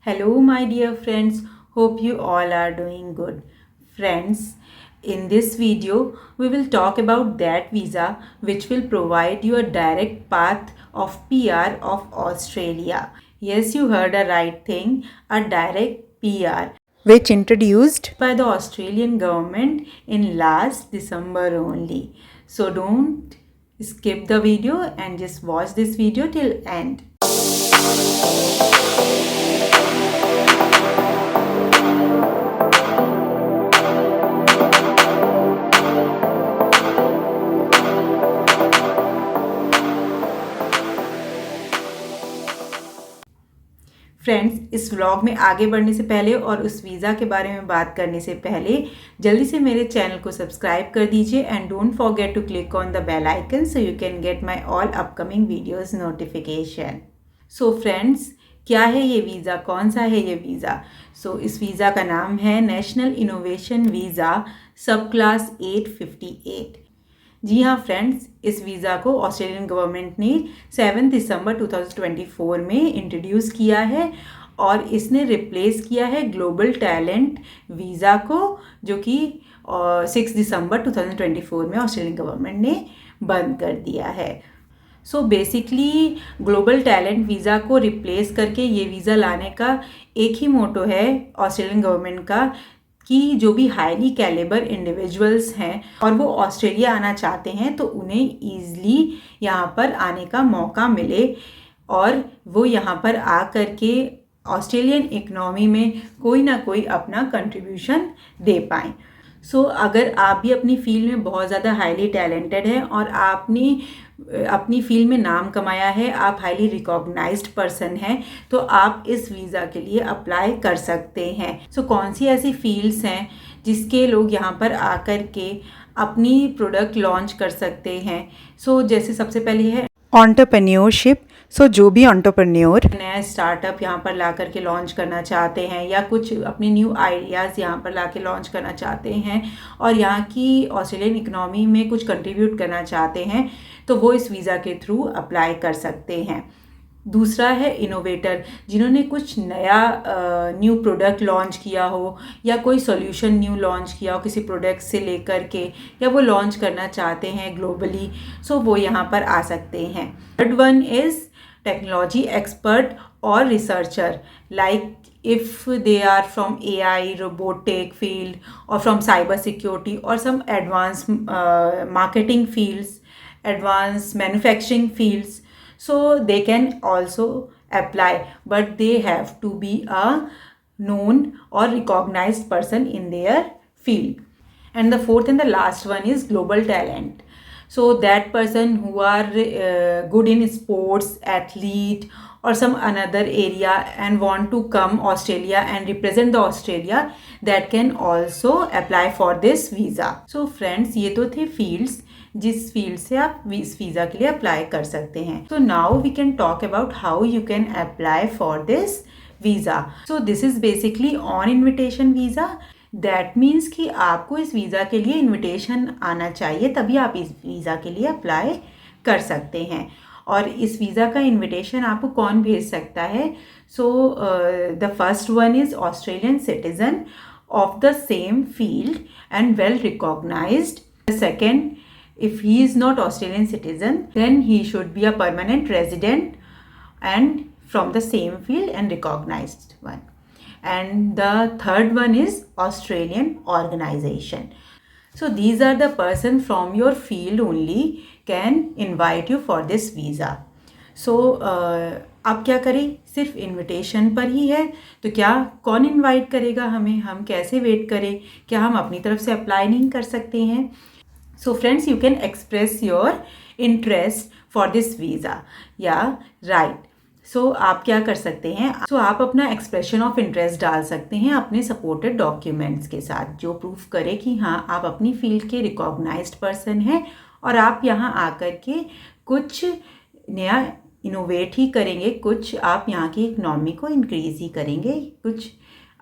Hello, my dear friends. Hope you all are doing good. Friends, in this video, we will talk about that visa which will provide you a direct path of PR of Australia. Yes, you heard a right thing, a direct PR, which introduced by the Australian government in last December only. So don't skip the video and just watch this video till end. Friends, इस vlog में आगे बढ़ने से पहले और उस visa के बारे में बात करने से पहले जल्दी से मेरे चैनल को सब्सक्राइब कर दीजिए and don't forget to click on the bell icon so you can get my all upcoming videos notification. So friends, क्या है ये वीज़ा, कौन सा है ये वीज़ा? सो इस वीज़ा का नाम है नेशनल इनोवेशन वीज़ा सब क्लास 858। जी हाँ फ्रेंड्स, इस वीज़ा को ऑस्ट्रेलियन गवर्नमेंट ने 7 दिसंबर 2024 में इंट्रोड्यूस किया है और इसने रिप्लेस किया है ग्लोबल टैलेंट वीज़ा को, जो कि 6 दिसंबर 2024 में ऑस्ट्रेलियन गवर्नमेंट ने बंद कर दिया है। So basically global talent visa को रिप्लेस करके ये वीज़ा लाने का एक ही मोटो है ऑस्ट्रेलियन गवर्नमेंट का कि जो भी हाईली कैलिबर इंडिविजुअल्स हैं और वो ऑस्ट्रेलिया आना चाहते हैं तो उन्हें ईज़िली यहाँ पर आने का मौका मिले और वो यहाँ पर आ कर के ऑस्ट्रेलियन इकनॉमी में कोई ना कोई अपना कंट्रीब्यूशन दे पाएँ। सो अगर आप भी अपनी फील्ड में बहुत ज़्यादा हाईली टैलेंटेड हैं और आपने अपनी फील्ड में नाम कमाया है, आप हाईली रिकॉग्नाइज्ड पर्सन हैं, तो आप इस वीज़ा के लिए अप्लाई कर सकते हैं। सो कौन सी ऐसी फील्ड्स हैं जिसके लोग यहाँ पर आकर के अपनी प्रोडक्ट लॉन्च कर सकते हैं? सो जैसे सबसे पहले है एंटरप्रेन्योरशिप। सो जो भी एंटरप्रेन्योर नया स्टार्टअप यहाँ पर ला करके लॉन्च करना चाहते हैं या कुछ अपने न्यू आइडियाज़ यहाँ पर ला के लॉन्च करना चाहते हैं और यहाँ की ऑस्ट्रेलियन इकनॉमी में कुछ कंट्रीब्यूट करना चाहते हैं, तो वो इस वीज़ा के थ्रू अप्लाई कर सकते हैं। दूसरा है इनोवेटर, जिन्होंने कुछ नया न्यू प्रोडक्ट लॉन्च किया हो या कोई सॉल्यूशन न्यू लॉन्च किया हो किसी प्रोडक्ट से लेकर के, या वो लॉन्च करना चाहते हैं ग्लोबली, सो वो यहाँ पर आ सकते हैं। Third one is technology expert और researcher, like if they are from AI, robotic field or from cyber security or some advanced marketing fields, advanced manufacturing fields, so they can also apply, but they have to be a known or recognized person in their field. And the fourth and the last one is global talent. So that person who are good in sports, athlete or some another area and want to come Australia and represent the Australia, that can also apply for this visa. So friends, ये तो थे fields जिस field से आप इस visa के लिए apply कर सकते हैं। So now we can talk about how you can apply for this visa. So this is basically on invitation visa. That means कि आपको इस वीज़ा के लिए इनविटेशन आना चाहिए, तभी आप इस वीज़ा के लिए अप्लाई कर सकते हैं। और इस वीज़ा का इनविटेशन आपको कौन भेज सकता है? So the first one is Australian citizen of the same field and well recognised. The second, if he is not Australian citizen, then he should be a permanent resident and from the same field and recognized one. And the third one is Australian organization. So these are the person from your field only can invite you for this visa. So अब क्या करें, सिर्फ invitation पर ही है तो क्या कौन invite करेगा हमें, हम कैसे वेट करें, क्या हम अपनी तरफ से अप्लाई नहीं कर सकते हैं? So friends, you can express your interest for this visa. Yeah, right. So आप क्या कर सकते हैं? So आप अपना एक्सप्रेशन ऑफ इंटरेस्ट डाल सकते हैं अपने सपोर्टेड डॉक्यूमेंट्स के साथ, जो प्रूफ करे कि हाँ आप अपनी फील्ड के रिकॉग्नाइज्ड पर्सन हैं और आप यहाँ आकर के कुछ नया इनोवेट ही करेंगे, कुछ आप यहाँ की इकनॉमी को इंक्रीज़ ही करेंगे, कुछ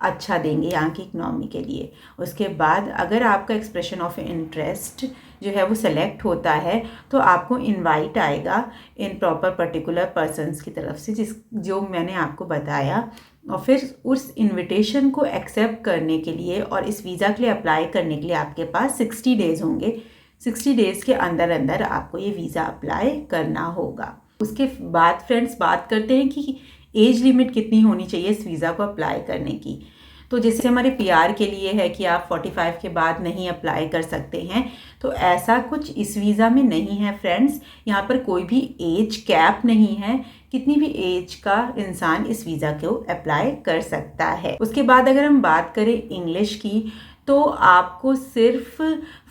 अच्छा देंगे यहाँ की इकनॉमी के लिए। उसके बाद अगर आपका एक्सप्रेशन ऑफ इंटरेस्ट जो है वो सेलेक्ट होता है तो आपको इनवाइट आएगा इन प्रॉपर पर्टिकुलर पर्सन्स की तरफ से जो मैंने आपको बताया, और फिर उस इनविटेशन को एक्सेप्ट करने के लिए और इस वीज़ा के लिए अप्लाई करने के लिए आपके पास 60 डेज़ होंगे। 60 डेज़ के अंदर अंदर आपको ये वीज़ा अप्लाई करना होगा। उसके बाद फ्रेंड्स बात करते हैं कि एज लिमिट कितनी होनी चाहिए इस वीज़ा को अप्लाई करने की। तो जैसे हमारे पीआर के लिए है कि आप 45 के बाद नहीं अप्लाई कर सकते हैं, तो ऐसा कुछ इस वीज़ा में नहीं है फ्रेंड्स। यहाँ पर कोई भी एज कैप नहीं है, कितनी भी एज का इंसान इस वीज़ा को अप्लाई कर सकता है। उसके बाद अगर हम बात करें इंग्लिश की, तो आपको सिर्फ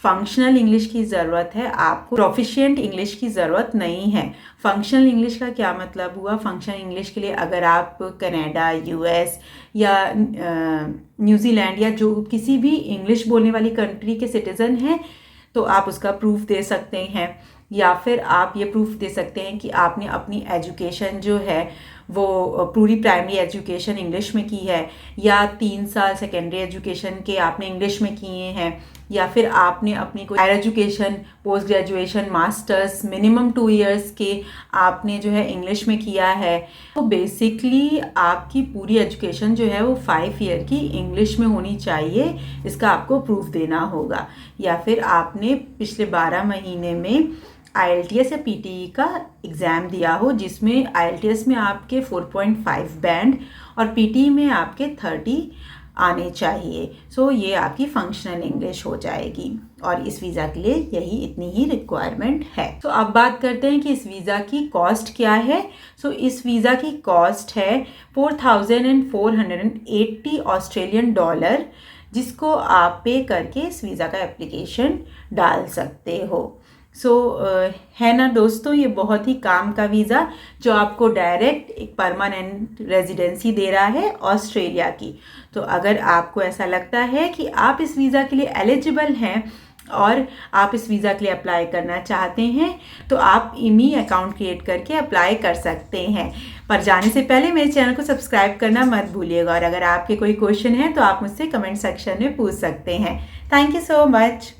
फंक्शनल इंग्लिश की ज़रूरत है, आपको प्रोफिशिएंट इंग्लिश की ज़रूरत नहीं है। फंक्शनल इंग्लिश का क्या मतलब हुआ? फंक्शनल इंग्लिश के लिए अगर आप कनाडा, यूएस या न्यूजीलैंड या जो किसी भी इंग्लिश बोलने वाली कंट्री के सिटीज़न हैं तो आप उसका प्रूफ दे सकते हैं, या फिर आप ये प्रूफ दे सकते हैं कि आपने अपनी एजुकेशन जो है वो पूरी प्राइमरी एजुकेशन इंग्लिश में की है, या 3 साल सेकेंडरी एजुकेशन के आपने इंग्लिश में किए हैं, या फिर आपने अपनी कोई higher education, post graduation, masters minimum 2 years के आपने जो है इंग्लिश में किया है। तो बेसिकली आपकी पूरी एजुकेशन जो है वो 5 ईयर की इंग्लिश में होनी चाहिए, इसका आपको प्रूफ देना होगा। या फिर आपने पिछले 12 महीने में IELTS या PTE का एग्ज़ाम दिया हो, जिसमें IELTS में आपके 4.5 बैंड और PTE में आपके 30 आने चाहिए। सो ये आपकी फंक्शनल इंग्लिश हो जाएगी, और इस वीज़ा के लिए यही इतनी ही रिक्वायरमेंट है। तो अब बात करते हैं कि इस वीज़ा की कॉस्ट क्या है। सो इस वीज़ा की कॉस्ट है 4,480 ऑस्ट्रेलियन डॉलर, जिसको आप पे करके इस वीज़ा का एप्लीकेशन डाल सकते हो। है ना दोस्तों, ये बहुत ही काम का वीज़ा जो आपको डायरेक्ट एक परमानेंट रेजिडेंसी दे रहा है ऑस्ट्रेलिया की। तो अगर आपको ऐसा लगता है कि आप इस वीज़ा के लिए एलिजिबल हैं और आप इस वीज़ा के लिए अप्लाई करना चाहते हैं, तो आप इमी अकाउंट क्रिएट करके अप्लाई कर सकते हैं। पर जाने से पहले मेरे चैनल को सब्सक्राइब करना मत भूलिएगा, और अगर आपके कोई क्वेश्चन है तो आप मुझसे कमेंट सेक्शन में पूछ सकते हैं। Thank you so much.